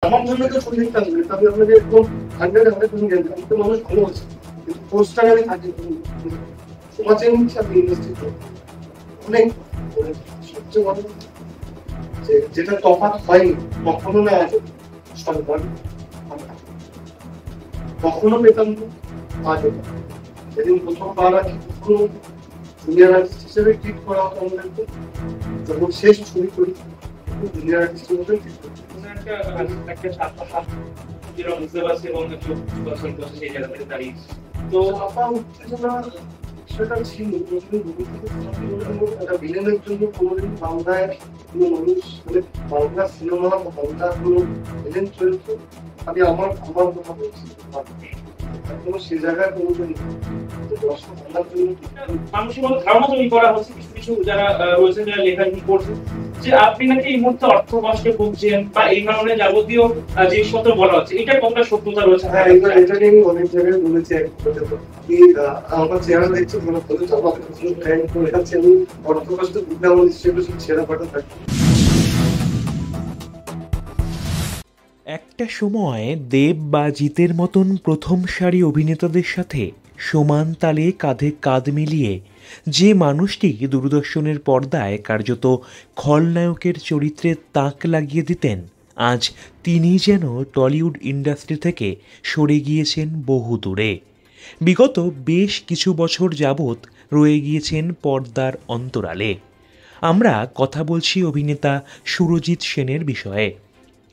আমার জন্য তো ছবি দেখতে আসবে, আমি আপনাকে একদম 100% গ্যারান্টি, আমি তো মানুষ ভালো আছে, কিন্তু পোস্টার আমি থাকি সমাজের নিচ্ছে আমি ইন্ডাস্ট্রিতে অনেক সবচেয়ে বড় যেটা তফাৎ হয়নি কখনো না আছে সম্মান, কখনো পেতাম না, আজ সেদিন প্রথমবার আগে কখনো জুনিয়র আর্টিস্ট হিসেবে ট্রিট করা হতো আমাদেরকে, যখন শেষ ছবি করি জুনিয়র আর্টিস্টের মধ্যে ট্রিট করি। তো আমার উত্তেজনা সেটা ছিল একটা ভিলেনের জন্য কোনোদিন বাংলায় কোনো মানুষ মানে বাংলা সিনেমা বা বাংলা কোনো ভিলেন চরিত্র আমি আমার কথা বলছি এখনো সে জায়গায় কোনোদিন দর্শক বাংলার জন্য মানুষের মধ্যে ধারণা তৈরি করা হচ্ছে কিছু কিছু যারা রয়েছেন যারা লেখালেখি করছেন যে আপনি নাকি এই মুহূর্তে অর্থ কষ্টে ভুগছেন বা এই ধরনের যাবতীয় জিনিসপত্র বলা হচ্ছে, এটা কতটা সত্যতা রয়েছে? হ্যাঁ, এটাকে আমি অনেক জায়গায় বলেছি। আমার চেহারা দেখছি মনে হচ্ছে আমাকে ট্রেন করে যাচ্ছে, আমি অর্থ কষ্ট বুঝতে আমার সেগুলো ছেঁড়া পাঠা থাকি। একটা সময় দেব বা জিতের মতন প্রথম সারি অভিনেতাদের সাথে সমান তালে কাঁধে কাঁধ মিলিয়ে যে মানুষটি দূরদর্শনের পর্দায় কার্যত খলনায়কের চরিত্রে তাক লাগিয়ে দিতেন, আজ তিনি যেন টলিউড ইন্ডাস্ট্রি থেকে সরে গিয়েছেন বহু দূরে। বিগত বেশ কিছু বছর যাবৎ রয়ে গিয়েছেন পর্দার অন্তরালে। আমরা কথা বলছি অভিনেতা সুরজিৎ সেনের বিষয়ে।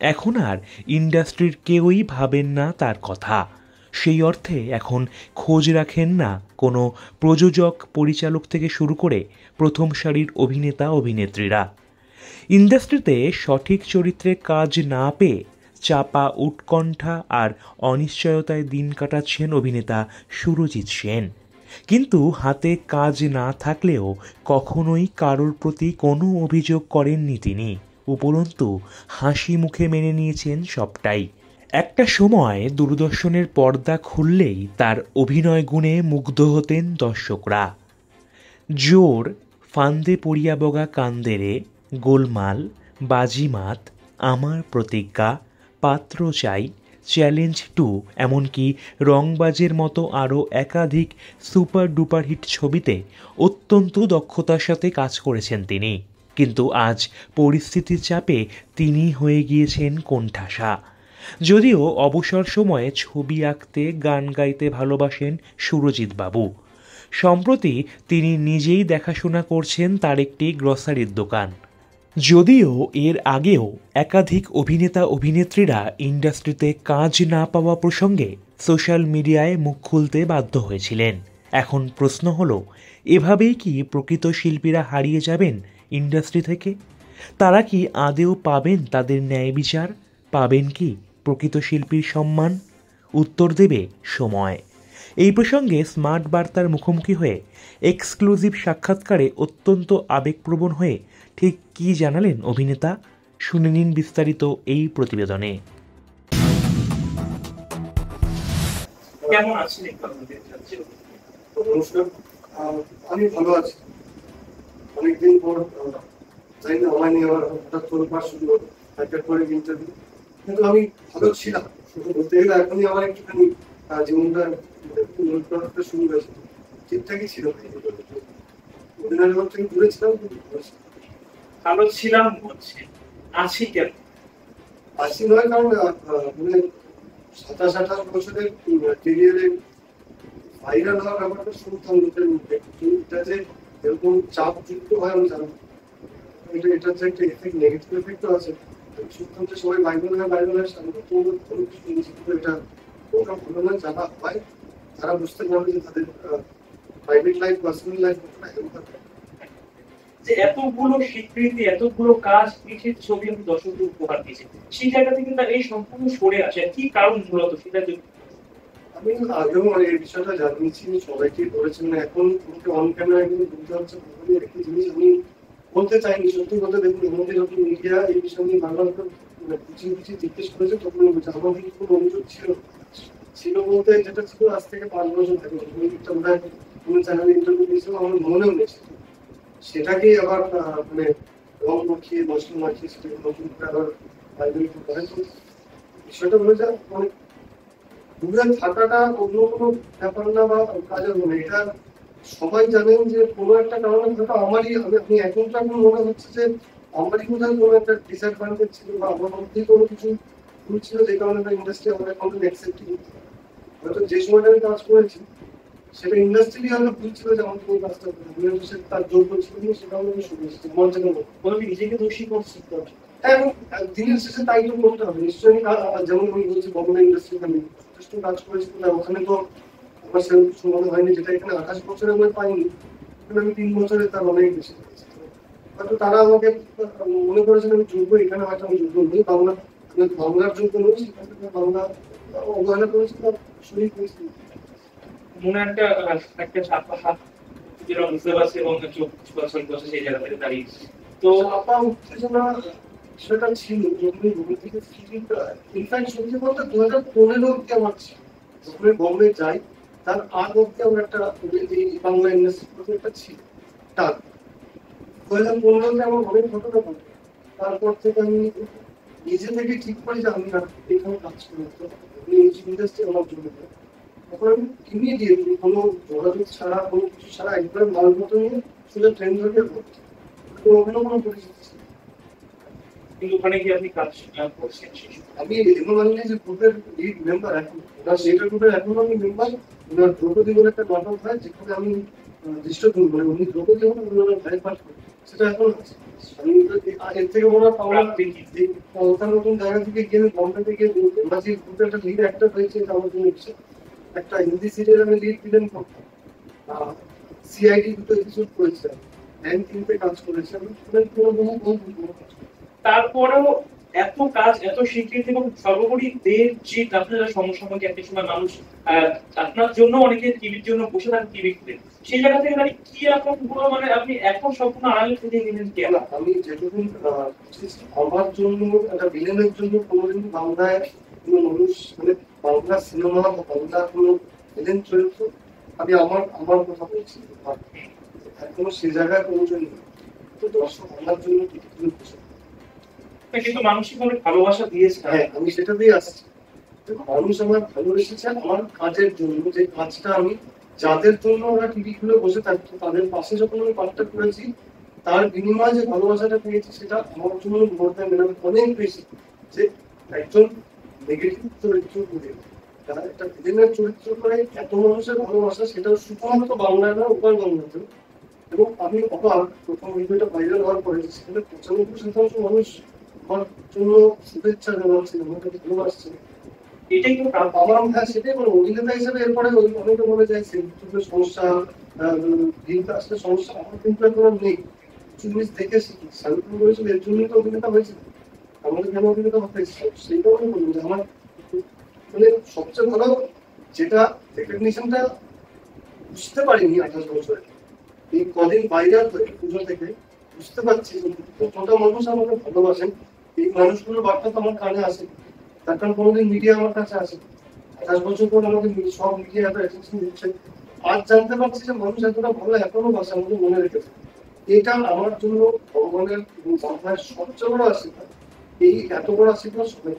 এখন আর ইন্ডাস্ট্রির কেউই ভাবেন না তার কথা, সেই অর্থে এখন খোঁজ রাখেন না কোনো প্রযোজক পরিচালক থেকে শুরু করে প্রথম সারির অভিনেতা অভিনেত্রীরা। ইন্ডাস্ট্রিতে সঠিক চরিত্রে কাজ না পেয়ে চাপা উৎকণ্ঠা আর অনিশ্চয়তায় দিন কাটাচ্ছেন অভিনেতা সুরজিৎ সেন। কিন্তু হাতে কাজ না থাকলেও কখনোই কারোর প্রতি কোনো অভিযোগ করেননি তিনি, উপরন্তু হাসি মুখে মেনে নিয়েছেন সবটাই। একটা সময় দূরদর্শনের পর্দা খুললেই তার অভিনয় গুণে মুগ্ধ হতেন দর্শকরা। জোর, ফান্দে পড়িয়া বগা কান্দেরে, গোলমাল, বাজিমাত, আমার প্রতিজ্ঞা, পাত্র চাই, চ্যালেঞ্জ 2, এমনকি রংবাজের মতো আরও একাধিক সুপার ডুপার হিট ছবিতে অত্যন্ত দক্ষতার সাথে কাজ করেছেন তিনি। কিন্তু আজ পরিস্থিতির চাপে তিনি হয়ে গিয়েছেন কোণঠাসা। যদিও অবসর সময়ে ছবি আঁকতে গান গাইতে ভালোবাসেন সুরজিৎ বাবু। সম্প্রতি তিনি নিজেই দেখাশোনা করছেন তার একটি গ্রসারির দোকান। যদিও এর আগেও একাধিক অভিনেতা অভিনেত্রীরা ইন্ডাস্ট্রিতে কাজ না পাওয়া প্রসঙ্গে সোশ্যাল মিডিয়ায় মুখ খুলতে বাধ্য হয়েছিলেন। এখন প্রশ্ন হলো, এভাবেই কি প্রকৃত শিল্পীরা হারিয়ে যাবেন ইন্ডাস্ট্রি থেকে? তারা কি আদেও পাবেন তাদের ন্যায় বিচার? পাবেন কি প্রকৃত শিল্পীর সম্মান? উত্তর দেবে সময়। এই প্রসঙ্গে স্মার্ট বার্তার মুখোমুখি হয়ে এক্সক্লুসিভ সাক্ষাৎকারে অত্যন্ত আবেগপ্রবণ হয়ে ঠিক কী জানালেন অভিনেতা, শুনে নিন বিস্তারিত এই প্রতিবেদনে। কেমন আছেন? আমি ভালো আছি। অনেকদিন পর জানি না আমার নিয়ে হঠাৎ তোলপাড় শুরু হলো, একটা করে ইন্টারভিউ, কিন্তু আমি ভালো ছিলাম বলতে গেলে। এখনই আমার একটুখানি জীবনটা শুরু হয়েছে, ঠিকঠাকই ছিল। অভিনয়ের ঘর থেকে দূরে ছিলাম, ভালো ছিলাম বলছে, আছি কেন? আশি নয়, কারণ মানে 27-28 বছরের কেরিয়ারে ভাইরাল হওয়ার ব্যাপারটা শুনতাম লোকের মুখে, এটা যে এরকম চাপ যুক্ত হয় আমি জানি। এটার যে একটা এফেক্ট, নেগেটিভ এফেক্টও আছে। শুনতাম যে সবাই বাইবেলের সামনে এটা ওটা ভালো নয়। যারা হয় তারা বুঝতে পারবে যে তাদের প্রাইভেট লাইফ, পার্সোনাল লাইফ কতটা হেল্প থাকে। যে এতগুলো স্বীকৃতি, এতগুলো কাজ পিছিয়ে ছবি আমি দর্শকদের উপহার দিয়েছি, সেই জায়গা থেকে তার এই সম্পূর্ণ সরে আসে কি কারণ মূলত সেটা আমি আগেও এই বিষয়টা জানিয়েছি, সবাইকে বলেছেন না। এখন তোমাকে অন ক্যামেরায় কিন্তু বুঝতে হচ্ছে একটি জিনিস আমি বলতে চাইনি। সত্যি কথা, দেখুন আমাদের যখন মিডিয়া এই বিষয় নিয়ে বারবার বুঝিয়ে জিজ্ঞেস করেছে, তখন আমার কিন্তু কোনো অভিযোগ ছিল বলতে যেটা ছিল আজ থেকে 5 বছর থাকে ওরা কোনো চ্যানেলে ইন্টারভিউ দিয়েছিল, আমার মনেও নেই। সেটাকেই আবার মানে রং মাখিয়ে মশলা মাখিয়ে সেটাকে নতুন করে আবার বাইবেল করেন। বিষয়টা হয়ে যায় মানে দূরে থাকাটা অন্য কোনো ব্যাপার না বা কাজের মনে এটা সবাই জানেন যে কোনো একটা কারণে হয়তো আমারই আমি এখনটা এখন মনে হচ্ছে যে আমারই কোথাও কোনো একটা ডিসঅ্যাডভান্টেজ ছিল বা আমার মধ্যেই কোনো কিছু ভুল ছিল যে কারণে ইন্ডাস্ট্রি আমাদের কোনো অ্যাকসেপ্ট করতে পারে। হয়তো যে সময়টা আমি কাজ করেছি সেটা ইন্ডাস্ট্রি হয়তো ভুল ছিল যে আমাকে এই কাজটা করতে হবে। আমি সে তার যোগ্য ছিল না সেটা আমি শুনে এসেছি আমার জন্য কোনো কি নিজেকে দোষী করছি তো? এবং দিনের শেষে তাই তো করতে হবে নিশ্চয়ই। যেমন আমি বলছি বর্তমান ইন্ডাস্ট্রি আমি যথেষ্ট কাজ করেছি না ওখানে তো আমার সেরকম কিছু মনে হয়নি যেটা এখানে 28 বছরে আমি পাইনি কিন্তু আমি 3 বছরে তার অনেক বেশি পেয়েছি। হয়তো তারা আমাকে মনে করেছেন আমি যোগ্য এখানে হয়তো আমি যোগ্য নই বাংলা আমি বাংলার যোগ্য নই সেখান থেকে বাংলা অবহেলা করেছি তার শরীর পরিস্থিতি মনে একটা চাপা হাত যেটা বুঝতে পারছি এবং চোখ বছর বছর সেই জায়গা থেকে দাঁড়িয়ে তো আপা উত্তেজনা সেটা ছিল যখন ঘুম থেকে ইনফ্যাক্ট সত্যি বলতে 2015 অব্দি আমার ছিল যখন বম্বে যাই তার আগ অব্দি আমার একটা এই বাংলা ইন্ডাস্ট্রির প্রতি একটা ছিল টান 2015-তে আমার অনেক ঘটনা ঘটে তারপর থেকে আমি নিজে থেকে ঠিক করি যে আমি এখানে কাজ করতে এই ইন্ডাস্ট্রি আমার জন্য তখন আমি ইমিডিয়েটলি কোনো যোগাযোগ ছাড়া কোনো কিছু ছাড়া একবার মাল মতো নিয়ে শুধু ট্রেন ধরে করছি অন্য কোনো পরিস্থিতি ছিল না। কিন্তু ওখানে গিয়ে আপনি কাজ করছেন আমি এমন যে গ্রুপের লিড মেম্বার এখন ওনার সেটা গ্রুপের এখন আমি মেম্বার ওনার দ্রৌপদী বলে একটা নাটক হয় যেখানে আমি দৃশ্যগুলো মানে উনি দ্রৌপদী হন ওনার ভাই পাঠ করি সেটা এখন আছে। আমি এর থেকে বড় পাওয়া কলকাতার নতুন জায়গা থেকে গিয়ে বম্বে থেকে ওরা যে গ্রুপে একটা লিড অ্যাক্টর হয়েছে আমার জন্য একটা হিন্দি সিরিয়াল আমি লিড ভিলেন করতাম সিআইডি দুটো এপিসোড করেছিলাম ব্যাংক কিনতে কাজ করেছিলাম তারপরেও এত কাজ এত স্বীকৃতি এবং সর্বোপরি দেশ জিত আপনারা সমসাময়িক একটা সময় মানুষ আপনার জন্য অনেকে টিভির জন্য বসে থাকেন টিভি খুলে সেই জায়গা থেকে মানে কি এখন পুরো মানে আপনি এখন সম্পূর্ণ আড়ালে থেকে নিলেন কি আমি যেটুকু আমার জন্য একটা ভিলেনের জন্য কোনোদিন বাংলায় কোনো মানুষ মানে বাংলা সিনেমা বা বাংলা কোনো ভিলেন চরিত্র আমি আমার কথা বলছি এখনো সে জায়গায় পৌঁছানি তো দর্শক আমার জন্য কিছু বসে কিন্তু মানসিক অনেক ভালোবাসা দিয়েছে। হ্যাঁ আমি সেটা দিয়ে আসছি মানুষ আমার ভালোবেসেছে আমার কাজের জন্য যে কাজটা আমি যাদের জন্য ওরা টিভি খুলে বসে থাকতো তাদের পাশে যখন আমি পাঠটা করেছি তার বিনিময়ে যে ভালোবাসাটা পেয়েছি সেটা আমার জন্য অনেক বেশি যে একজন নেগেটিভ চরিত্র করে যারা একটা ভিলেনের চরিত্র করে এত মানুষের ভালোবাসা সেটা শুধুমাত্র বাংলায় না উপায় বাংলাতে এবং আমি অবাক প্রথম ভিডিওটা ভাইরাল হওয়ার পরে সেখানে 95% মানুষ আমার জন্য শুভেচ্ছা জানাচ্ছে আমাকে ভালোবাসছে এটাই তো আমার হ্যাঁ সেটাই বলবো অভিনেতা হিসেবে এরপরে অনেকে বলে যায় সেন্সিটিভ সমস্যা ভিড়টা আসলে সমস্যা আমার কিন্তু এখন নেই কিছু জিনিস দেখে শিখি সাবিত্রী করেছিল এর জন্যই তো অভিনেতা হয়েছিল আমাদের কেন অভিনেতা হতে সেইটাও আমি বলবো যে আমার মানে সবচেয়ে ভালো যেটা রেকগনিশনটা বুঝতে পারিনি 28 বছরে এই কদিন বাইরে পুজো থেকে বুঝতে পারছি যে কতটা মানুষ আমাকে ভালোবাসেন এই মানুষগুলোর বার্তা তো আমার কানে আসে তার কারণ কোনোদিন মিডিয়া আমার কাছে আসে 28 বছর পর আমাকে সব মিডিয়া এত অ্যাটেনশন দিচ্ছে আজ জানতে পারছি যে মানুষ এতটা ভালো এখনো বাসে আমাকে মনে রেখেছে এটা আমার জন্য ভগবানের বাংলার সবচেয়ে বড় আশীর্বাদ এই এত বড় আশীর্বাদ সবাই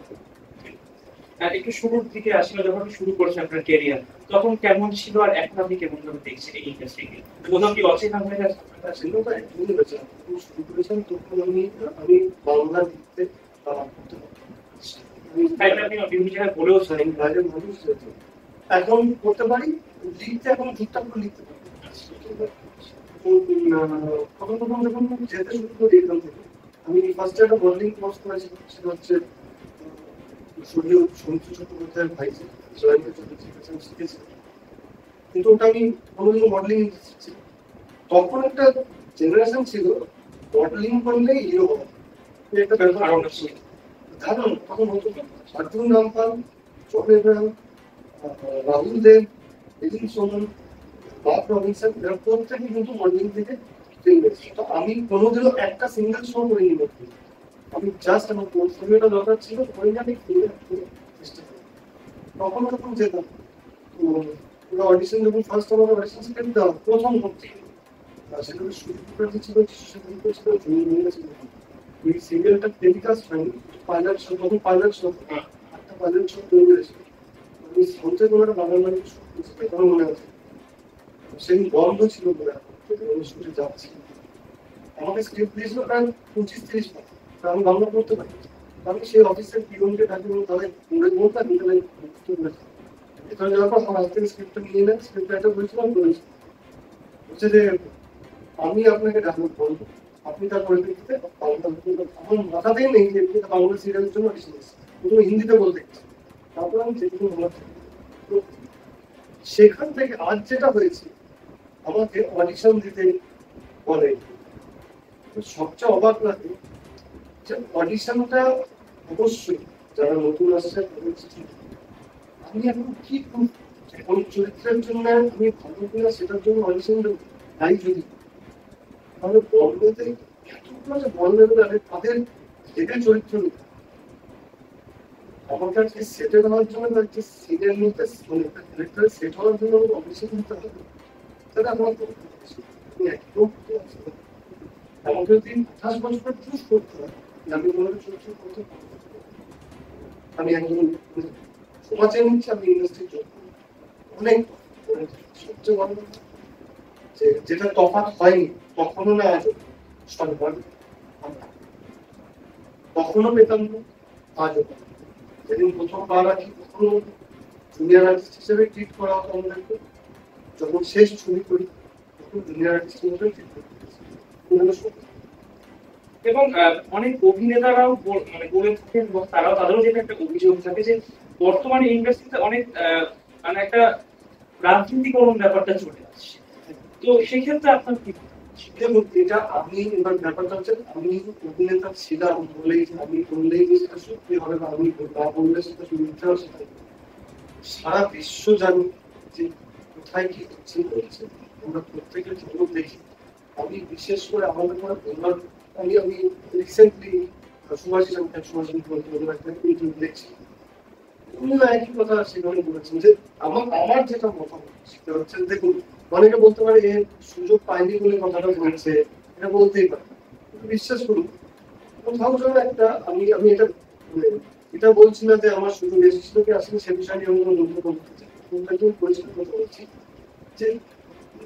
একটু শুরুর দিকে আসলে যখন শুরু করেছেন আপনার ক্যারিয়ার তখন কেমন ছিল আর এখন আপনি কেমন ভাবে দেখছেন এই ইন্ডাস্ট্রিকে কোথাও কি অচেনা হয়ে গেছে সেগুলো একদমই হয়েছে শুরু করেছেন তখন আমি বাংলা লিখতে বিভিন্ন জায়গায় বলেও বাইরের মানুষ এখন করতে পারি লিখতে এখন ঠিকঠাক করে লিখতে পারি প্রথম যখন যেতে শুরু করি এখান থেকে আমি ফার্স্টে একটা মডেলিং কোর্স করেছি সেটা হচ্ছে সূর্য চট্টোপাধ্যায়ের ভাই শিখেছি কিন্তু ওটা আমি কোনোদিন মডেলিং ছিল তখন একটা জেনারেশন ছিল মডেলিং করলে হিরো হওয়া একটা ব্যাপার ধারণ তখন হতো অর্জুন রামপাল চন্দ্র রাহুল দেব এদিন সোমন বাপ রবিনসন এরা প্রত্যেকে কিন্তু মডেলিং থেকে তো আমি কোনোদিনও একটা সিঙ্গেল শো করিনি আমি জাস্ট আমার পোর্টফোলিওটা দরকার ছিল ওই আমি চেষ্টা করি তখন যেতাম পুরো অডিশন যখন ফার্স্ট আমার অডিশন সেকেন্ড দেওয়া প্রথম হচ্ছে সেখানে শুরু ছিল ওই সিরিয়ালটা টেলিকাস্ট হয়নি পাইলট শো তখন পাইলট শো 8টা বাজার সব তৈরি হয়েছে। আমি সাউথে কোনো একটা বাংলা মানে এখনো মনে আছে, সেদিন বন্ধ ছিল বলে আমি শুটে যাচ্ছি, আমাকে স্ক্রিপ্ট দিয়েছিল প্রায় 25-30 পাতা, আমি বাংলা পড়তে পারি। আমি সেই অফিসের পিওনকে ডাকি বলতে তাহলে পড়ে বলতাম এখানে যাওয়ার পর আমার হাত থেকে স্ক্রিপ্টটা নিয়ে নেয়, স্ক্রিপ্ট একটা বলেছিলাম বলেছি হচ্ছে যে আমি আপনাকে ডাকবো বলবো, আপনি তার পরিপ্রেক্ষিতে আমার মাথাতেই নেই যে বাংলা সিরিয়ালের জন্য অডিশন এসেছে, প্রথমে হিন্দিতে বলতে গেছি, তারপর আমি যেটুকু মনে থাকি। তো সেখান থেকে আজ যেটা হয়েছে, আমাকে অডিশন দিতে বলে। তো সবচেয়ে অবাক লাগে যে অডিশনটা অবশ্যই যারা নতুন আসছে তাদের কাছে আমি এখন কি করব, কোন চরিত্রের জন্য আমি ভালো কিনা সেটার জন্য অডিশন দেবো, তাই যদি তাহলে বলতে এতগুলো যে বলবে তাদের এদের চরিত্র নেই। আমার কাছে সেটেল হওয়ার জন্য বা যে সিনের মধ্যে ক্যারেক্টারে সেট হওয়ার জন্য অডিশন দিতে হবে, তাহলে আমার একদম আমাকে যদি 28 বছর চুজ করতে হয় আমি কোনো চরিত্র করতে পারবো, আমি একজন সমাজের নিচ্ছে, আমি ইন্ডাস্ট্রির জন্য অনেক সবচেয়ে বড় যেটা তফাৎ হয়নি কখনো না আজ সরকার কখনো পেতাম না, আজও যেদিন প্রথমবার আছি কখনো জুনিয়র আর্টিস্ট হিসেবে ট্রিট করা হতো আমাদেরকে, যখন শেষ ছবি করি তখন জুনিয়র আর্টিস্ট হিসেবে ট্রিট করতে। এবং অনেক অভিনেতারাও মানে বলে থাকেন এবং তাদেরও যেটা একটা অভিযোগ থাকে যে বর্তমানে ইন্ডাস্ট্রিতে অনেক মানে একটা রাজনীতিকরণ ব্যাপারটা চলে আসছে। তো সেক্ষেত্রে আপনার কি দেখুন, এটা আমি এবার ব্যাপারটা হচ্ছে আমি অভিনেতা ছিলাম বলেই আমি বললেই যে সেটা সত্যি হবে বা আমি না বললে সেটা মিথ্যা হবে সেটা সারা বিশ্ব জানি যে কোথায় কি হচ্ছে বলছে, আমরা প্রত্যেকের খবর দেখি। আমি বিশেষ করে আমাদের আমি রিসেন্টলি সুভাষিস একটা ইন্টারভিউ দেখছি, উনি একই কথা সেখানে বলেছেন যে আমার যেটা মতামত সেটা হচ্ছে, দেখুন অনেকে বলতে পারে এর সুযোগ পায়নি বলে কথাটা বলছে, এটা বলতেই পারে, বিশ্বাস করুন কোথাও যেন একটা আমি এটা বলছি না যে আমার সুযোগ এসেছিল কি আসলে সে বিষয়ে আমি কোনো মন্তব্য করতে চাই, একজন পরিচিত কথা বলছি যে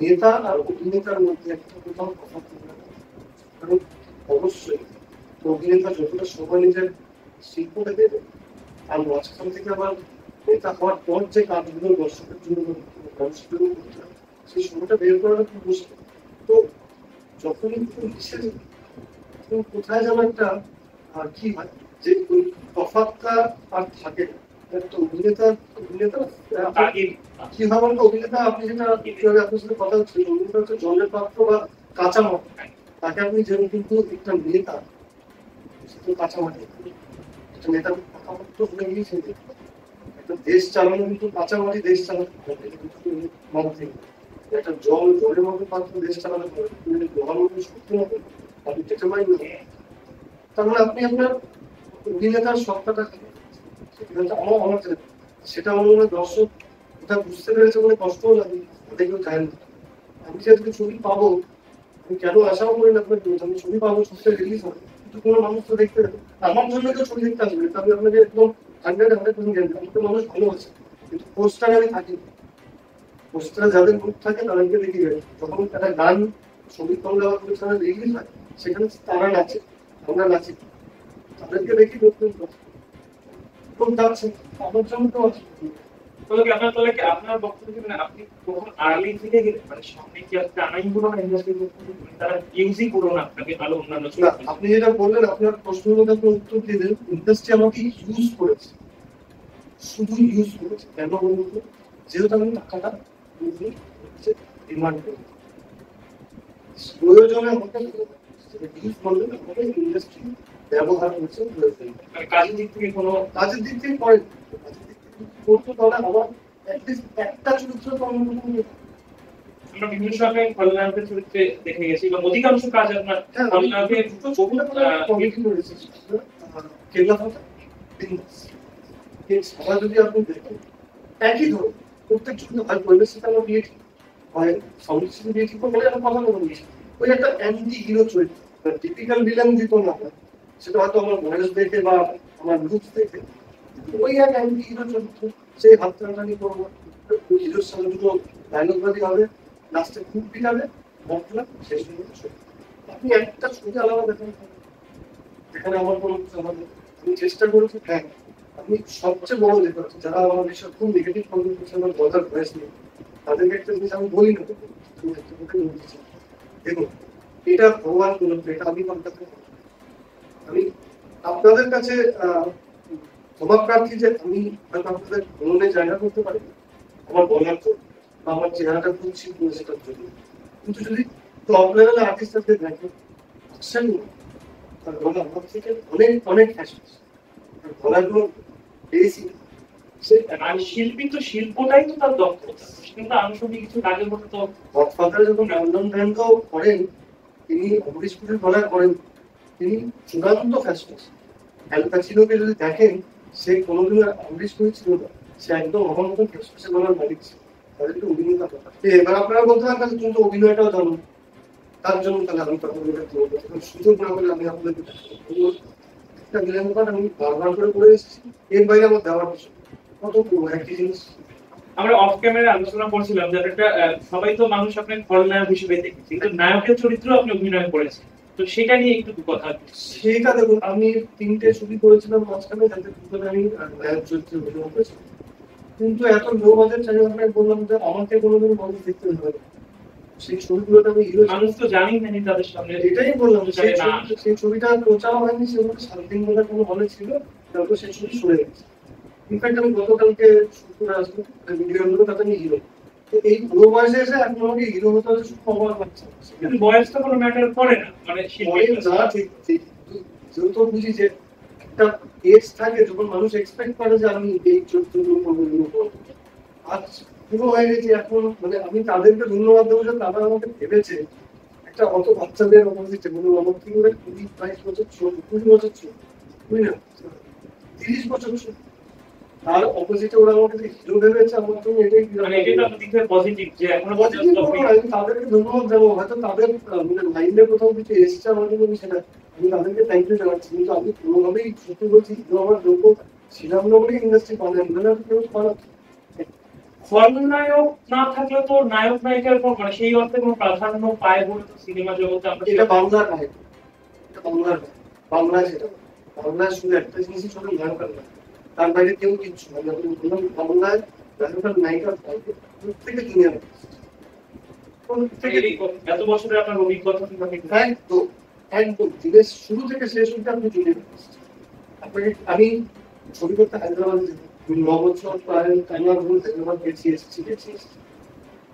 নেতা আর অভিনেতার মধ্যে একটা কোথাও কথা কারণ অবশ্যই অভিনেতা যতটা সময় নিজের শিল্পটা দেবে আর মাঝখান থেকে আবার নেতা হওয়ার পর যে কাজগুলো দর্শকের জন্য করতে হবে সেই সময়টা বের করাটা খুব মুশকিল। তো যখনই কোথায় যেন একটা কি হয় যে ওই তফাৎটা আর থাকে না। একটা অভিনেতা কি ভাবে অভিনেতা আপনি যেটা আপনার সাথে কথা হচ্ছে অভিনেতা হচ্ছে জলের পাত্র বা কাঁচামাটি, তাকে আপনি যেমন কিন্তু একটা নেতা কাঁচামাটি একটা নেতার কাঁচামাটি তো হয়ে গিয়েছে, একটা দেশ চালানো কিন্তু কাঁচামাটি দেশ চালাতে হবে, একটা জলের মতো পাত্র দেশ চালানো হবে, লোহার মতো শক্তি হবে আপনি যেতে পারেন না, তার মানে আপনি আপনার অভিনেতার সত্তাটা আমার সেটা আমার মনে হয় দর্শক ওটা বুঝতে পেরেছে বলে কষ্টও লাগে, ওটা কেউ চায় না। আমি যেহেতু ছবি পাবো আমি কেন আশাও করি না আপনার আমি ছবি পাবো, ছবিটা রিলিজ হবে কিন্তু কোনো মানুষ তো দেখতে দেবে আমার জন্য তো ছবি দেখতে আসবে, আমি আপনাকে একদম 100% জানি আমাকে মানুষ ভালো আছে, কিন্তু পোস্টারে আমি থাকি, পোস্টারে যাদের গ্রুপ থাকে তাদেরকে দেখি যখন একটা গান ছবি কমলে আমার প্রচারে রিলিজ হয় সেখানে তারা নাচে আমরা নাচি, তাদেরকে দেখি আমার জন্য তো আছে। আপনার বক্তব্য মানে আপনি কখন আর্লি থেকে গেলেন মানে সামনে কি আপনি আনাই পুরো ইন্ডাস্ট্রি তারা ইউজই করো না আপনাকে ভালো অন্যান্য আপনি যেটা বললেন আপনার প্রশ্নগুলো আপনি উত্তর দিয়ে দেন, ইন্ডাস্ট্রি আমাকে ইউজ করেছে, শুধু ইউজ করেছে কেন বলুন তো, যেহেতু আমি টাকাটা ডিমান্ড করি প্রয়োজনে আমাকে ইউজ করলে আমাকে ইন্ডাস্ট্রি ব্যবহার করছে কাজের দিক থেকে কোনো কাজের দিক থেকে করেন করতো তাহলে আমার একটা চরিত্র আমরা বিভিন্ন সময় খলনায়কের চরিত্রে দেখে গেছি এবং অধিকাংশ কাজ আপনার খলনায়কের সবাই যদি আপনি দেখেন একই ধরুন প্রত্যেক চরিত্র হয় পরিবেশ সেটা আমার বিয়ে ঠিক হয় সংস্কৃতি বিয়ে ঠিক বলে আমি কথা বলেছি, ওই একটা অ্যান্টি হিরো চরিত্র টিপিক্যাল ভিলেন দিত না সেটা হয়তো আমার বয়স দেখে বা আমার লুকস দেখে ওই এক অ্যান্টি হিরো চরিত্র, সেই হাত টানাটানি করবো, হিরোর সঙ্গে দুটো ডায়লগ বাজি হবে, লাস্টে খুব পিটাবে, মতলব শেষ হয়ে যাবে ছবি। আপনি একটা ছবি আলাদা দেখেন, যেখানে আমার কোনো কিছু আমাদের, আমি চেষ্টা করেছি। হ্যাঁ, আমি সবচেয়ে বড় যেটা হচ্ছে, যারা আমার বিষয়ে খুব নেগেটিভ কমেন্ট করছে, আমার বলার ভয়েস নেই, তাদেরকে একটা জিনিস আমি বলি না, তুমি একটা কথা বলছি, দেখুন এটা ভগবান করুন, এটা আমি কন্ট্যাক্ট, আমি আপনাদের কাছে ক্ষমা প্রার্থী যে আমি হয়তো আপনাদের মনে জায়গা করতে পারি আমার বলার জন্য, বা আমার চেহারাটা খুব শিল্প সেটার জন্য। কিন্তু যদি টপ লেভেলের আর্টিস্টদের দেখেন, আসেন না, তার গলা আমার থেকে অনেক অনেক ফ্যাশন, তার গলাগুলো বেশি। সে আর শিল্পী তো শিল্পটাই তো তার দক্ষতা, কিন্তু আনুষঙ্গিক কিছু কাজের মধ্যে তো গডফাদার যখন র্যান্ডম ব্যান্ডও করেন, তিনি অমরিশ পুরের গলায় করেন, তিনি চূড়ান্ত ফ্যাশন। অ্যাল পাচিনোকে যদি দেখেন, সে কোনোদিনও অমরিশ পুরি ছিল না, সে একদম আমার মতন ফ্যাশন গলার মালিক ছিল। তাদেরকে অভিনেতা কথা, এবার আপনারা বলতে পারেন তাহলে তুমি তো অভিনয়টাও জানো, তার জন্য তাহলে আমি কথা বলে সুযোগ না হলে আমি আপনাদেরকে একটা বিলেন দোকান আমি বারবার করে এসেছি, এর বাইরে আমার দেওয়ার কিছু কত একই জিনিস। আমরা অফ ক্যামেরা আলোচনা করছিলাম যে একটা সবাই তো মানুষ আপনাকে খলনায়ক হিসেবে দেখেছে, কিন্তু নায়কের চরিত্র আপনি অভিনয় করেছেন, তো সেটা নিয়ে একটু কথা। সেটা দেখুন, আমি 3টে ছবি করেছিলাম মাঝখানে, যাতে দুটোতে আমি নায়ক চরিত্রে অভিনয় করেছিলাম, কিন্তু এত লো বাজেট চাই, আপনাকে বললাম যে আমাকে কোনোদিন মানুষ দেখতে হবে না, সেই ছবিগুলোতে আমি হিরো, মানুষ তো জানি না তাদের সামনে, এটাই বললাম, সেই ছবিটা প্রচার হয়নি, সেগুলো 7 দিন ধরে কোনো হলে ছিল, তারপর সেই ছবি সরে গেছে। ইনফ্যাক্ট আমি গতকালকে শুট করে আসবো ভিডিওগুলো, তাতে আমি হিরো। তো এই পুরো বয়সে এসে এখন আমাকে হিরো হতে হলে শুধু অবাক লাগছে। কিন্তু বয়স তো কোনো ম্যাটার করে না, মানে না, ঠিক ঠিক, যেহেতু বুঝি যে একটা এজ থাকে যখন মানুষ এক্সপেক্ট করে যে আমি এই চরিত্রগুলো করবো, আজ পুরো হয়ে গেছে এখন, মানে আমি তাদেরকে ধন্যবাদ দেবো যে তারা আমাকে ভেবেছে একটা অত বাচ্চাদের অপোজিটে, মানে আমার কি করে 20-22 বছর ছোট, 20 বছর ছোট, 30 বছর ছোট, তার অপোজিটে ওরা আমাকে হিরো ভেবেছে। আমার জন্য এটাই মানে এটা তো আমাদের দিকে পজিটিভ, যে এখনো পজিটিভ। আমি তাদেরকে ধন্যবাদ দেবো, হয়তো তাদের মানে মাইন্ডে কোথাও কিছু এসেছে আমার জন্য, সেটা আমি তাদেরকে থ্যাংক ইউ জানাচ্ছি, কিন্তু আমি কোনোভাবেই সত্যি বলছি হিরো আমার যোগ্য ছিলাম না বলেই ইন্ডাস্ট্রি পারেন না, কেউ খারাপ। খলনায়ক না থাকলে তো নায়ক নায়িকার মানে সেই অর্থে কোনো প্রাধান্য পায় বলে তো সিনেমা জগতে আমরা। এটা বাংলার নায়ক, এটা বাংলার নায়ক, বাংলায় সেটা, বাংলায় শুধু একটা জিনিসই ছোট, নায়ক আর নায়ক, তার বাইরে কেউ কিচ্ছু না। যখন বললাম বাংলায় নায়ক আর নায়িকা প্রত্যেকে দুনিয়ার এত বছরে আপনার অভিজ্ঞতা কিভাবে? একদম একদম দিনের শুরু থেকে শেষ অবধি আপনি জুড়ে আপনাকে আমি ছবি করতে হায়দ্রাবাদে যেতাম, 9 বছর প্রায় টাইমার বলতে আমার গেছি এসেছি।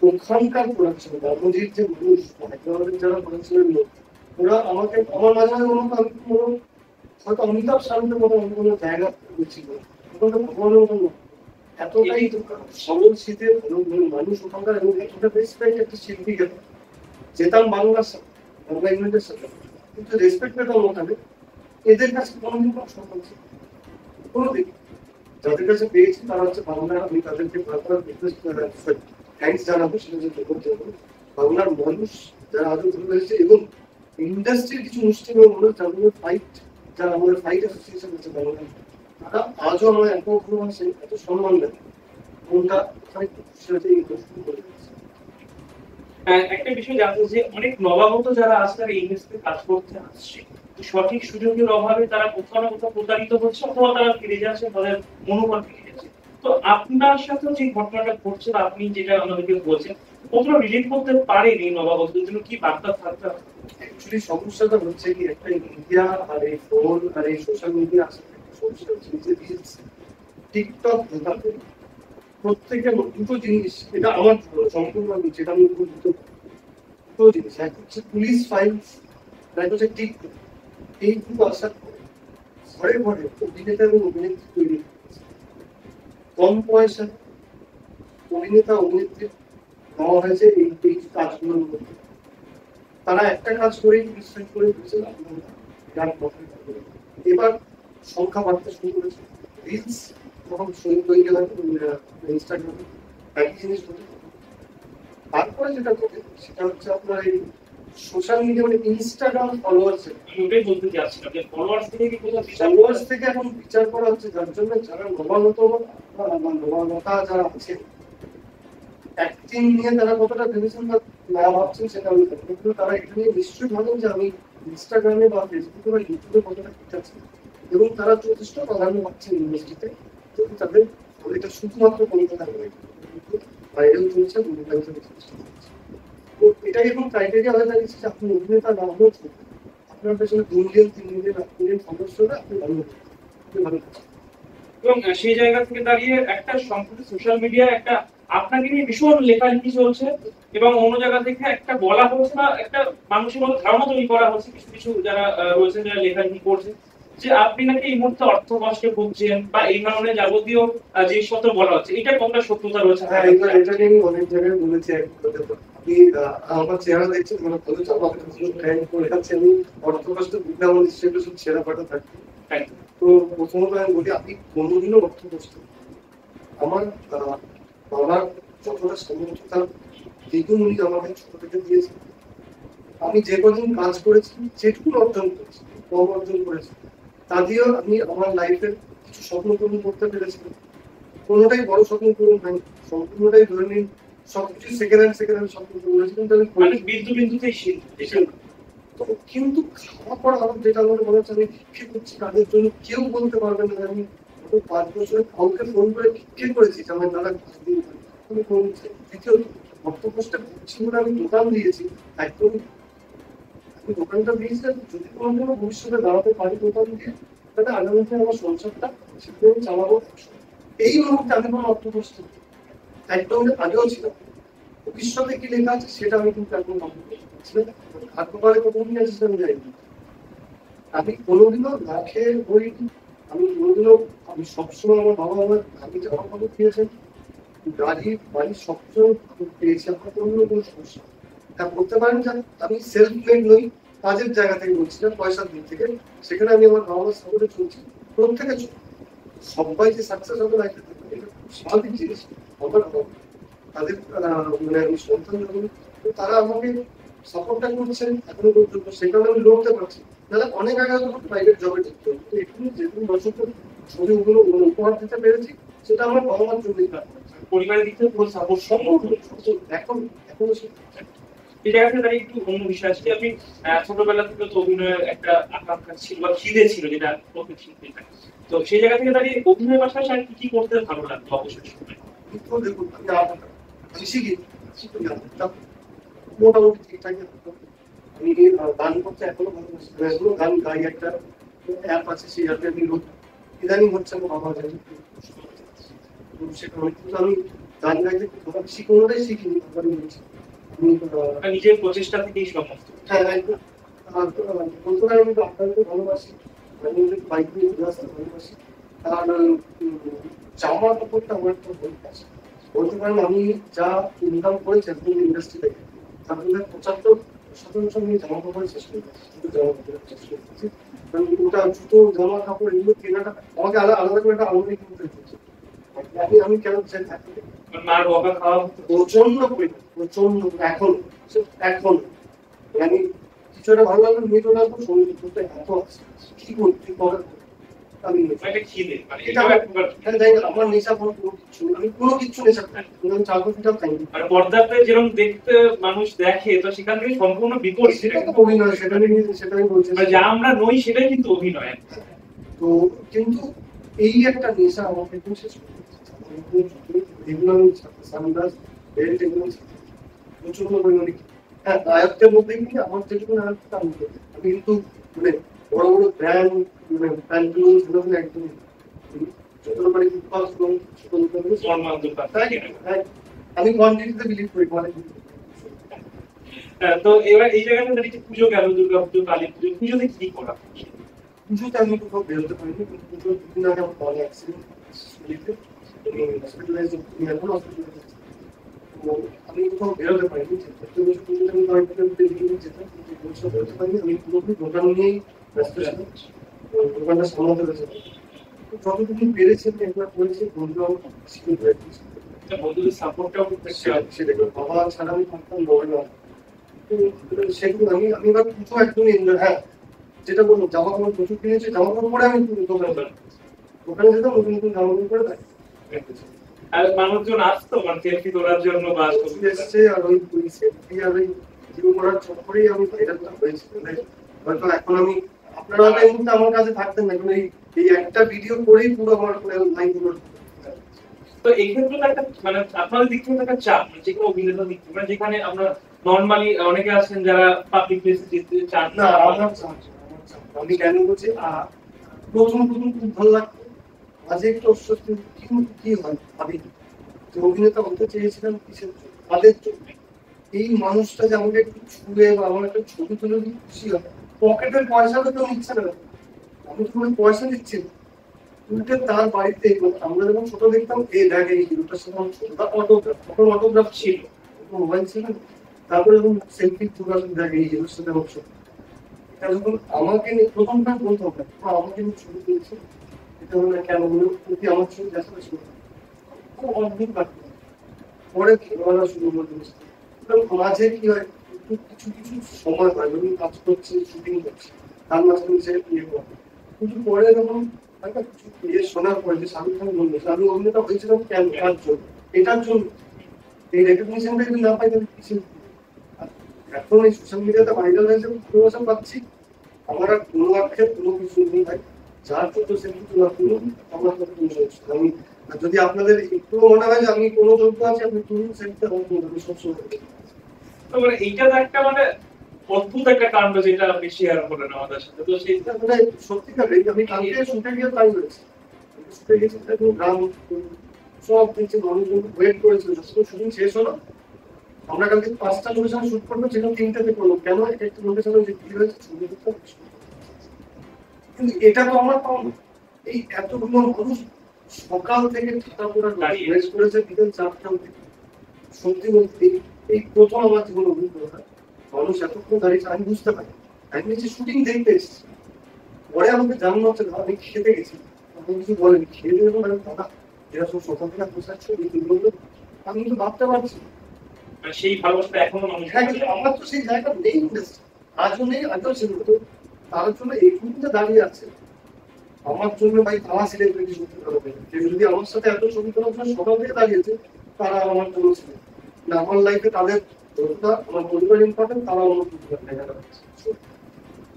ওখানকার প্রোডাকশন রামজির যে মানুষ, হায়দ্রাবাদের যারা প্রোডাকশনের লোক, ওরা আমাকে আমার মাঝে মাঝে মনে হতো আমি কোনো হয়তো অমিতাভ শান্তের মতো অন্য কোনো জায়গা ছিল, ওখানটা ভগবানের মতো নয়, এতটাই সরল শীতের মানুষ ওখানকার, এবং এতটা রেসপেক্ট একটা শিল্পী গেল। যেতাম বাংলার সাথে, বাংলা ইউনিটের সাথে, কিন্তু রেসপেক্ট পেতাম ওখানে, এদের কাছে কোনোদিন কোনো সম্মান ছিল কোনোদিন। যাদের কাছে পেয়েছি তারা হচ্ছে বাংলা, আমি তাদেরকে বারবার থ্যাংকস জানাবো, সেটা যে করতে হবে। বাংলার মানুষ যারা আজও ধরে রয়েছে, এবং ইন্ডাস্ট্রির কিছু মুষ্টিমেয় মানুষ যাদের ফাইট, যারা আমাদের ফাইট অ্যাসোসিয়েশন আছে বাংলা, তারা আজও আমার এত ভালোবাসে, এত সম্মান দেয়, কোনটা কোথায় সেটা ইন্ডাস্ট্রি করে দিচ্ছে। একটা বিষয় জানতে যে অনেক নবাগত যারা আছে তারা এই ইন্ডাস্ট্রিতে কাজ করতে আসছে, সঠিক সুযোগের অভাবে তারা কোথাও না কোথাও প্রতারিত হচ্ছে, অথবা তারা ফিরে যাচ্ছে, তাদের মনোবল ফিরে যাচ্ছে। তো আপনার সাথেও যে ঘটনাটা ঘটছে, আপনি যেটা আমাদেরকে বলছেন, কতটা রিলেট করতে পারেন এই নবাগতদের জন্য, কি বার্তা থাকতে হবে? অ্যাকচুয়ালি সমস্যাটা হচ্ছে কি, একটা মিডিয়া আর এই ফোন আর এই সোশ্যাল মিডিয়া আসলে সমস্যা হচ্ছে যে রিলস, টিকটক, প্রত্যেকের দুটো জিনিস, এটা আমার সম্পূর্ণ যেটা আমি উপযুক্ত, দুটো জিনিস, এক হচ্ছে পুলিশ ফাইলস, এক হচ্ছে টিকটক। এই দুটো আসার পরে ঘরে ঘরে অভিনেতা এবং অভিনেত্রী তৈরি হচ্ছে, কম পয়সা অভিনেতা অভিনেত্রী নেওয়া হয়েছে এই কাজগুলোর মধ্যে। তারা একটা কাজ করেই বিশ্বাস করে বুঝছে এবার সংখ্যা বাড়তে শুরু করেছে, রিলস তখন শুরু হয়ে গেল ইনস্টাগ্রামে, একই জিনিস ঘটে। তারপরে যেটা ঘটে সেটা হচ্ছে আপনার এই সোশ্যাল মিডিয়া মানে ইনস্টাগ্রাম ফলোয়ার্স, আমি ওটাই বলতে চাচ্ছিলাম যে ফলোয়ার্স থেকে কি কোথাও বিচার ফলোয়ার্স থেকে এখন বিচার করা হচ্ছে, যার জন্য যারা নবাগত বা নবাগতা যারা আছে অ্যাক্টিং নিয়ে তারা কতটা ভেবেছেন বা না ভাবছেন সেটা আমি জানি না। কিন্তু তারা এটা নিয়ে নিশ্চয়ই ভাবেন যে আমি ইনস্টাগ্রামে বা ফেসবুকে বা ইউটিউবে কতটা ঠিক আছে, এবং তারা যথেষ্ট প্রাধান্য পাচ্ছেন ইন্ডাস্ট্রিতে। যদি তাদের এটা শুধুমাত্র কলকাতা নয়, বাইরেও চলছে, মুম্বাইতে চলছে। তো এটাই এখন ক্রাইটেরিয়া হয়ে দাঁড়িয়েছে যে আপনি অভিনেতা না হলেও চলবে, আপনার পেছনে 2 মিলিয়ন 3 মিলিয়ন 8 মিলিয়ন সদস্যরা আপনি ভালো করছেন, আপনি ভালো করছেন। এবং সেই জায়গা থেকে দাঁড়িয়ে একটা সম্প্রতি সোশ্যাল মিডিয়ায় একটা আপনাকে নিয়ে ভীষণ লেখালেখি চলছে, এবং অন্য জায়গা থেকে একটা বলা হচ্ছে বা একটা মানুষের মধ্যে ধারণা তৈরি করা হচ্ছে কিছু কিছু যারা রয়েছেন যারা লেখালেখি করছে, যে আপনি নাকি এই মুহূর্তে অর্থ কষ্টে ভুগছেন বা এই ধরনের যাবতীয় জিনিসপত্র বলা হচ্ছে। এটা কতটা সত্যতা রয়েছে? হ্যাঁ, এটা নিয়ে আমি অনেক জায়গায় বলেছি। আপনি আমার চেহারা দেখছেন, মানে বলে আমাকে ট্রেন করে যাচ্ছে, আমি অর্থ কষ্ট বুঝলে আমার সেগুলো সব ছেঁড়া ফাটা থাকে। তো প্রথমত আমি বলি, আপনি কোনোদিনও অর্থ কষ্ট, আমার বাবার যতটা সামর্থ্য দ্বিগুণ উনি আমাকে ছোট থেকে দিয়েছে। আমি যে কদিন কাজ করেছি, যেটুকু অর্জন করেছি, কম অর্জন করেছি, তা দিয়েও আমি আমার লাইফের কিছু স্বপ্ন পূরণ করতে পেরেছি। কোনোটাই বড় স্বপ্ন পূরণ হয়নি, সম্পূর্ণটাই ধরে নিন সবকিছু সেকেন্ড হ্যান্ড স্বপ্ন পূরণ হয়েছে, কিন্তু আমি মানে বিন্দু বিন্দুতেই শিল্প। তো কিন্তু খাওয়া পড়া আমার যেটা আমার মনে হচ্ছে আমি ভিক্ষে করছি তাদের জন্য, কেউ বলতে পারবে না যে আমি 5 বছরে কাউকে ফোন করে ভিক্ষে করেছি যে আমার দাদা কাজ দিন। আমি ফোন দ্বিতীয়ত অর্থ কষ্টে ভুগছি বলে আমি দোকান দিয়েছি, একদম আমি দোকানটা দিয়েছি যদি কোনোদিনও ভবিষ্যতে দাঁড়াতে পারি দোকান দিয়ে, তাহলে আগামী দিনে আমার সংসারটা সেটা আমি চালাবো। এই মুহূর্তে আমি কোনো অর্থ কষ্ট একদম আগেও ছিল, ভবিষ্যতে কি লেখা আছে সেটা আমি কিন্তু এখন ভাগ্যবারে কত নিয়ে আসছে আমি জানি না। আমি কোনোদিনও না খেয়ে বইনি, আমি কোনোদিনও, আমি সবসময় আমার বাবা আমার আমি যে আমার বাবা দিয়েছেন গাড়ি বাড়ি সবসময় পেয়েছি, আমার কোনো সমস্যা। হ্যাঁ, বলতে পারেন যে আমি সেলফ মেড নই, কাজের জায়গা থেকে বলছি না, পয়সার দিক থেকে। সেখানে আমি আমার বাবা মার সাপোর্টে চলছি, প্রত্যেকে সবাই যে সাকসেস হবে লাইফে এটা স্বাভাবিক জিনিস। আমার তাদের মানে আমি সন্তান যখন, তারা আমাকে সাপোর্টটা করছেন এখনো পর্যন্ত, সেখানে আমি লড়তে পারছি। তাহলে অনেক আগে যখন প্রাইভেট জবে ঢুকতো, একটু যেটুকু দর্শকের ছবিগুলো উপহার দিতে পেরেছি সেটা আমার বাবা মার জন্যই কাজ করছে। পরিবারের দিক থেকে পুরো সাপোর্ট সম্ভব। এখন এখনো এই জায়গাটা তাই একটু অন্য বিষয় আছে। আপনি ছোটবেলা থেকে তো অভিনয়ের একটা আকাঙ্ক্ষা ছিল বা খিদে ছিল, যেটা প্রত্যেক শিল্পীর থাকে। তো সেই জায়গা থেকে দাঁড়িয়ে অভিনয়ের পাশাপাশি আর কি করতে ভালো লাগতো অবসর সময়? দেখুন, আমি শিখি মোটামুটি ঠিকঠাক। আমি গান করতে এখনো ভালোবাসি, এখনো গান গাই। একটা অ্যাপ আছে, সেই অ্যাপে আমি ইদানিং হচ্ছে আমার বাবা জানি সেটা কিন্তু আমি গান গাইতে শিখি, কোনোটাই শিখিনি। আমি নিজের প্রচেষ্টা থেকেই সমস্ত। হ্যাঁ, বলতে পারি আমি আপনাকে ভালোবাসি, আমি বাইক নিয়ে ঘুরে আসতে ভালোবাসি। আর জামা কাপড়টা আমার একটা ভালোবাসি। বলতে পারেন আমি যা ইনকাম করেছি এখন ইন্ডাস্ট্রি থেকে, তার মধ্যে 75% আমি জামা কাপড়ে শেষ করে দিচ্ছি, জামা কাপড়ের শেষ করে দিচ্ছি। ওটা জুতো জামা কাপড় এগুলো কেনাটা আমাকে আলাদা করে একটা আলাদা কিনতে হচ্ছে। আমি কেন চাই থাকি মার বকা খাওয়া প্রচন্ড পরিমাণ, প্রচন্ড। এখন আমি কিছু একটা ভালো লাগলো নিয়ে চলে আসবো, সঙ্গীত করতে এত আছে কি করতে করার আমি খিদে, মানে আমার নেশা কোনো কিছু, আমি কোনো কিছু নেশা খাই, আমি চাকরি খাই। আর পর্দাতে যেরকম দেখতে মানুষ দেখে, তো সেখান থেকে সম্পূর্ণ বিপরীত। সেটা তো অভিনয়, সেটাই বলছি, যা আমরা নই সেটাই কিন্তু অভিনয়। তো কিন্তু এই একটা নেশা আমাকে একটু শেষ করে এগুলো আমি সানগ্লাস বেল্ট এগুলো প্রচন্ড পরিমাণে। হ্যাঁ, আয়ত্তের মধ্যে কিন্তু আমার যেটুকু আয়ত্ত আমি কিন্তু মানে বড় বড় ব্র্যান্ড মানে ব্র্যান্ডগুলো সেগুলো একদম যতটা পারি আমি কোয়ান্টিটিতে বিলিভ করি। তো এবার এই জায়গাটা দাঁড়িয়ে পুজো গেল, দুর্গা পুজো, কালী পুজো, পুজোতে কি করা? পুজোতে আমি কোথাও বেরোতে পারিনি, কিন্তু পুজোর দুদিন আগে আমার বড় অ্যাক্সিডেন্ট, আমি কোথাও বেরোতে পারিনি। আমি পুরোপুরি দোকান নিয়েই ব্যস্ত ছিলাম, দোকানটা সামলাতে হয়েছে। যতটুকু পেরেছি আমি একবার করেছি, বন্ধু আমার বন্ধুদের সাপোর্টটাও সেটা বাবা ছাড়া আমি থাকতাম বড় না। তো সেগুলো আমি এবার প্রথম একদম এনজয়, হ্যাঁ যেটা বলবো জামা কাপড় প্রচুর কিনেছি, জামা কাপড় পরে আমি দোকানে যেতাম, নতুন নতুন জামা কাপড় পরে তাই আর মানুষজন আসতো মানে সেলফি তোলার জন্য বা ছবি তোলার এসছে। আর ওই সেলফি আর ওই ভিডিও করার চক্করেই আমি ভাইরালটা হয়েছি। হয়তো এখন আমি, আপনারা হয়তো এই মুহূর্তে আমার কাছে থাকতেন না, এখন এই একটা ভিডিও করেই পুরো আমার লাইন গুলো। তো এই ক্ষেত্রে তো একটা মানে আপনাদের দিক থেকে একটা চাপ যে কোনো অভিনেতার দিক থেকে, মানে যেখানে আমরা নর্মালি অনেকে আছেন যারা পাবলিক প্লেসে যেতে চান না না। আমার চাপ, আমি কেন বলছি, প্রথম প্রথম খুব ভালো লাগতো, মাঝে একটু অস্বস্তি, কিন্তু কি হয় আমি যে অভিনেতা হতে চেয়েছিলাম কিসের জন্য, তাদের জন্য। এই মানুষটা যে আমাকে একটু ছুঁয়ে বা আমার একটা ছবি তুলে দিলে খুশি হয়, পকেটের পয়সা তো কেউ নিচ্ছে না, আমি তো কোনো পয়সা দিচ্ছি না। উল্টে তার বাড়িতে আমরা যখন ছোট দেখতাম, এই দেখ এই হিরোটার সাথে আমার ছোট অটোগ্রাফ, তখন অটোগ্রাফ ছিল, মোবাইল ছিল না। তারপরে যখন সেলফি তুলে দেখ এই হিরোর সাথে আমার ছোট, এটা যখন আমাকে নিয়ে প্রথমটা বলতে হবে আমাকে নিয়ে ছবি তুলেছে, এটা মানে কেন বলে প্রতি আমার ছবি দেখানো ছিল, খুব অদ্ভুত লাগতো। পরে খেলোয়াড়া শুরু করতে মাঝে কি হয়, কিছু কিছু সময় হয় যখন কাজ করছে, শুটিং করছে, তার মাঝখানে সে ইয়ে করে। কিন্তু পরে যখন একটা কিছু ইয়ে শোনার পরে যে শাহরুখ খান বললো আমি অভিনেতা হয়েছিলাম কেন, কার জন্য, এটার জন্য, এই রেকগনিশনটা যদি না পাই তাহলে কিছু। এখন এই সোশ্যাল মিডিয়াতে ভাইরাল হয়েছে, ভালোবাসা পাচ্ছি, আমার আর কোনো আক্ষেপ কোনো কিছু নেই ভাই, যার জন্য সে কিছু না করুন, আমার কথা কোনো সমস্যা নেই। আমি আর যদি আপনাদের একটু মনে হয় যে আমি কোনো যোগ্য আছি, আপনি তুলুন সেটা আমি সবসময়। তো মানে এইটা তো একটা মানে অদ্ভুত একটা কাণ্ড যেটা আপনি শেয়ার করেন আমাদের সাথে। তো সেই মানে সত্যিকার আমি কালকে শুটে গিয়ে তাই হয়েছে, শুটে গেছি একদম গ্রাম, সব দেখছি মানুষজন ওয়েট করেছিল, যখন শুটিং শেষ হলো আমরা কালকে 5টা লোকেশনে শুট করবো, যেখানে 3টাতে করলো, কেন একটা লোকেশনে যে কি হয়েছে ছবি তুলতে। কিন্তু এটা তো আমরা পাবো না। এই এতগুলো মানুষ সকাল থেকে ঠাটা পড়া ওয়েস্ট করেছে বিকেল 4টা অবধি। সত্যি বলতে এই প্রথম আমার জীবনে অভিজ্ঞতা, মানুষ এতক্ষণ দাঁড়িয়েছে আমি বুঝতে পারি। আমি নিচে শুটিং দেখতে এসেছি, পরে আমাকে জানানো হচ্ছে আমি খেতে গেছি, আমি কিছু বলেনি, খেয়ে দিয়ে আমি দাদা এরা সব সকাল থেকে বসে ছবি তুলবো, আমি কিন্তু ভাবতে পারছি মানে সেই ভালোবাসাটা এখনো মানুষ আমার তো সেই জায়গা নেই, আজও নেই, আগেও ছিল। তো তার জন্য এই মুহূর্তে দাঁড়িয়ে আছে আমার জন্য ভাই, তারা সেলিব্রিটি করতে পারবে, কেউ যদি আমার সাথে এত ছবি তোলার জন্য সকাল থেকে দাঁড়িয়েছে, তারা আমার জন্য ছিল না। আমার লাইফে তাদের যতটা আমার পরিবার ইম্পর্টেন্ট, তারা আমার পরিবার।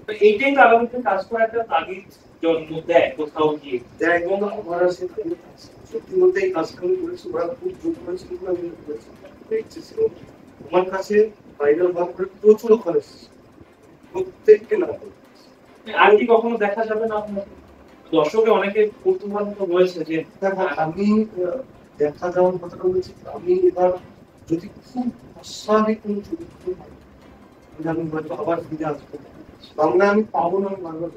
তো এইটাই তো আমাদের কাজ করার একটা তাগিদ জন্ম দেয় কোথাও গিয়ে। এবং আমার আছে সত্যি বলতে এই কাজটা আমি করেছি, ওরা খুব জোর করেছিল, আমি করেছি দেখছি। আমার কাছে ভাইরাল ভাব করে প্রচুর খরচ, প্রত্যেককে না। আর কি কখনো দেখা যাবে না আপনার দর্শকে অনেকে কৌতূহল তো রয়েছে যে দেখো আমি দেখা যাওয়ার কথাটা বলছি, আমি এবার যদি খুব অস্বাভাবিক কোনো চরিত্র পাই, আমি হয়তো আবার ফিরে আসবো, বাংলা আমি পাবো না, আমি বাংলা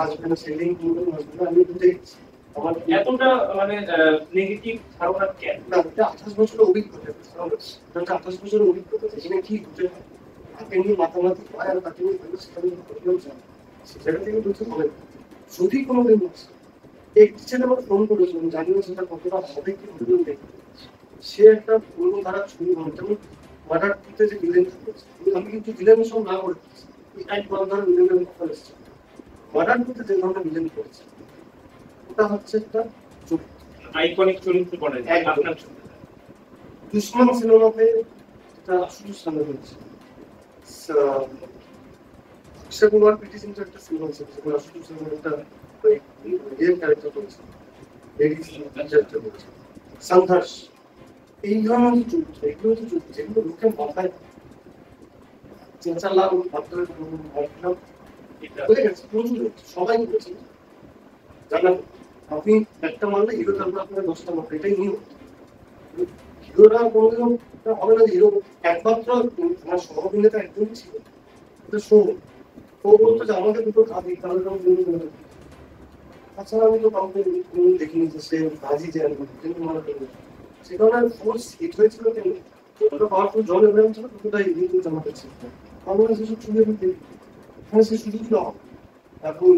আসবে না, সেলিং করবো আসবে না, আমি বুঝে গেছি। আমার এতটা মানে নেগেটিভ ধারণা কেন? না, এটা 28 বছরের অভিজ্ঞতা, 28 বছরের অভিজ্ঞতা, সেখানে কি ঘটে তাকে নিয়ে মাতামাতি পায় আর তাকে নিয়ে সেটা নিয়ে ঘটলেও যায়, সেটা থেকে বলতে হবে। যদি কোনোদিন একটি ছেলে আমার ফোন করেছিল, আমি জানি না সেটা কতটা হবে কি হবে না, সে একটা পুরো ধারা ছবি বানায়, যেমন মার্ডার করতে যে ভিলেন করেছে, আমি কিন্তু ভিলেনের সব না করে এক ধরনের ভিলেনের কথা এসেছে, মার্ডার করতে যে ধরনের ভিলেন করেছে ওটা হচ্ছে একটা আইকনিক চরিত্র করে আপনার ছবি। দুশ্মন সিনেমাতে এটা শুধু সামনে হয়েছে, অক্ষয় কুমার পিটি সিংহ একটা সিনেমা ছিল, সেখানে শুধু সিনেমার একটা রিয়েল ক্যারেক্টার করেছে, সংঘর্ষ, এই ধরনের চরিত্র, এগুলো হচ্ছে চরিত্র যেগুলো লোকের মাথায় চেঁচা লাভ হয়ে গেছে, প্রচুর সবাই করেছে জানা। আপনি একটা মারলে হিরো, তারপর আপনার 10টা মারবে, এটাই নিয়ম। হিরোটা কোনোদিনও হবে না, হিরো একমাত্র আমার সহঅভিনেতা একজনই ছিল, এটা শোন, ও বলতো যে আমাকে দুটো খাবি, তাহলে আমি দুটো করে দেবো। তাছাড়া আমি তো কাউকে কোনোদিন দেখিনি যে সে কাজই যে কিন্তু মনে করি সে কারণে ফোর্স হিট হয়েছিল কেন, যতটা পাওয়ারফুল জন এব্রাহিম ছিল ততটাই হিট জামাতে ছিল। আমরা সেসব ছবি আমি দেখি, এখানে সে সুযোগ দাও, এখন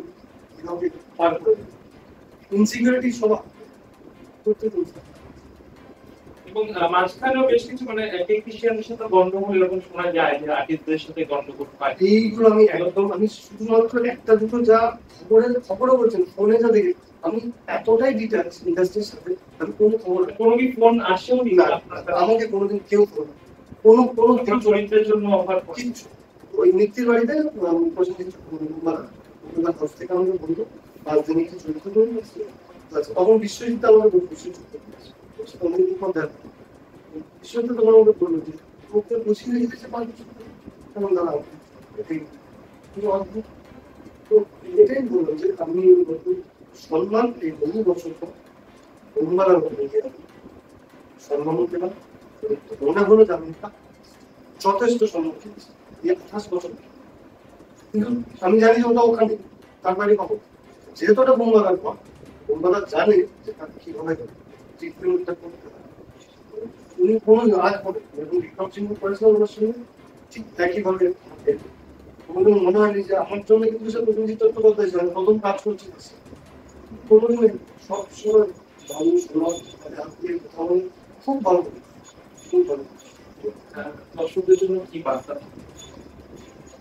কাউকে পার করে ইনসিকিউরিটি সবার করতে চলছে। এবং মাঝখানেও বেশ কিছু মানে টেকনিশিয়ানদের সাথে গন্ডগোল এরকম শোনা যায় যে আর্টিস্টদের সাথে গন্ডগোল হয়। এইগুলো আমি একদম, আমি শুধুমাত্র একটা দুটো যা খবরে বলছেন, ফোনে যা দেখি, আমি এতটাই ডিটেলস ইন্ডাস্ট্রির সাথে আমি কোনো খবর কোনো কি ফোন আসেও নি না, আমাকে কোনোদিন কেউ ফোন কোনো চরিত্রের জন্য অফার করে? কিচ্ছু। ওই মিত্তির বাড়িতে প্রসেনজিৎ হাউস থেকে আমাকে বলতো 5 দিনে কি চরিত্র করে নিয়েছিল। আচ্ছা, তখন বিশ্বজিৎ আমাকে বলতো, বিশ্বজিৎ অনেকদিন পর দেখা, বিশ্বজিৎ তোমার আমাকে বললো যে ওকে বসিয়ে রেখেছে 5 বছর তখন দাঁড়াও, এটাই কিন্তু অদ্ভুত। তো এটাই বললাম যে আমি সম্মান এই বহু বছর পর উন্মালার মধ্যে গিয়ে সম্মানও পেলাম, মনে হলো যে আমি যথেষ্ট সম্মুখীন 28 বছর। কিন্তু আমি জানি যে ওটা ওখানে তার বাড়ি পাবো, যেহেতু ওটা বোমবাদার পর, বোমবাদার জানে যে তাকে কিভাবে ট্রিটমেন্টটা করতে হয়। উনি কোনো আজ পরে এবং বিক্রম সিংহ করেছিলেন ওনার সঙ্গে ঠিক একইভাবে কোনোদিন মনে হয়নি যে আমার জন্য কিন্তু সে প্রসেনজিৎ চট্টোপাধ্যায় ছিলেন, প্রথম কাজ করছে কোনোদিন সবসময় ভালো সমাজ কথা বলে খুব ভালো, খুব ভালো। দর্শকদের জন্য কি বার্তা,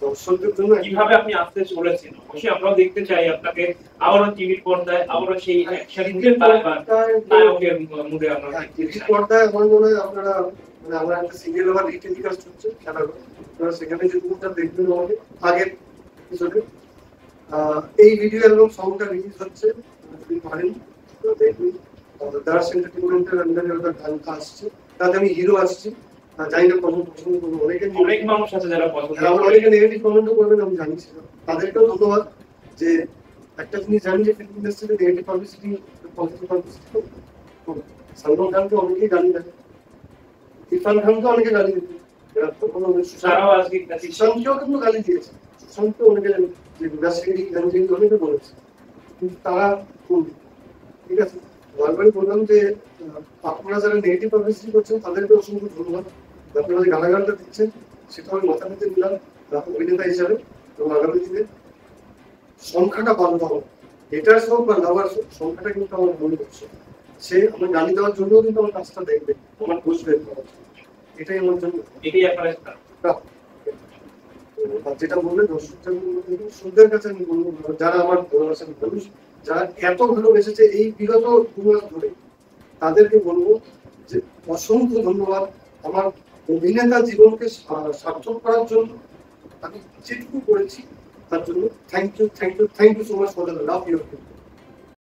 দর্শকদের জন্য কিভাবে আপনি আসতে চলেছেন? অবশ্যই আমরাও দেখতে চাই আপনাকে আবারও টিভির পর্দায়, আবারও সেই অ্যাকশনের নায়কের মুডে আমরা টিভির পর্দায় আমার মনে হয় আপনারা মানে আমার একটা সিরিয়াল আমার টেলিকাস্ট হচ্ছে খেলাঘর, আপনারা সেখানে যে মুভটা দেখবেন আমাকে আগের এপিসোডে এই ভিডিও অ্যালবাম সংটা রিলিজ হচ্ছে, আপনি পারেন দেখবেন। দাস এন্টারটেইনমেন্টের আন্ডারে ওটা গান আসছে, তাতে আমি হিরো আসছি, জানি না কখন পছন্দ করবো, অনেক মানুষ আছে যারা পছন্দ আমার অনেকে নেগেটিভ কমেন্টও করবেন, আমি জানি সেটা, তাদেরকেও ধন্যবাদ। যে একটা জিনিস জানি যে ফিল্ম ইন্ডাস্ট্রিতে negative publicity positive publicity Salman খানকে অনেকেই গালি দেয়, ইরফান খানকে অনেকে গালি দিত, তারাও আজকে সুশান্তকেও কিন্তু গালি দিয়েছে, সুশান্তকে অনেকে যে বিরাশিটি গান যেগুলো অনেকে বলেছে, কিন্তু তারা ঠিক আছে। বারবারই বললাম যে আপনারা যারা নেগেটিভ পাবলিসিটি করছেন তাদেরকে অসংখ্য ধন্যবাদ, আপনারা যে গালাগালটা দিচ্ছেন সেটা আমি মাথা পেতে নিলাম অভিনেতা হিসাবে, এবং আগামী দিনে সংখ্যাটা বাড়তে হবে, এটার হোক বা লাভার হোক, সংখ্যাটা কিন্তু আমার মনে করছে সে আমার গালি দেওয়ার জন্য কিন্তু আমার কাজটা দেখবে, আমার বুঝবে, এটাই আমার জন্য, এটাই আপনার যেটা বললে দর্শকদের কাছে আমি বলবো, যারা আমার ভালোবাসার মানুষ, যারা এত ভালোবেসেছে এই বিগত 2 মাস ধরে, তাদেরকে বলবো যে অসংখ্য ধন্যবাদ আমার অভিনেতা জীবনকে সার্থক করার জন্য। আমি যেটুকু করেছি তার জন্য thank you so much for the love you.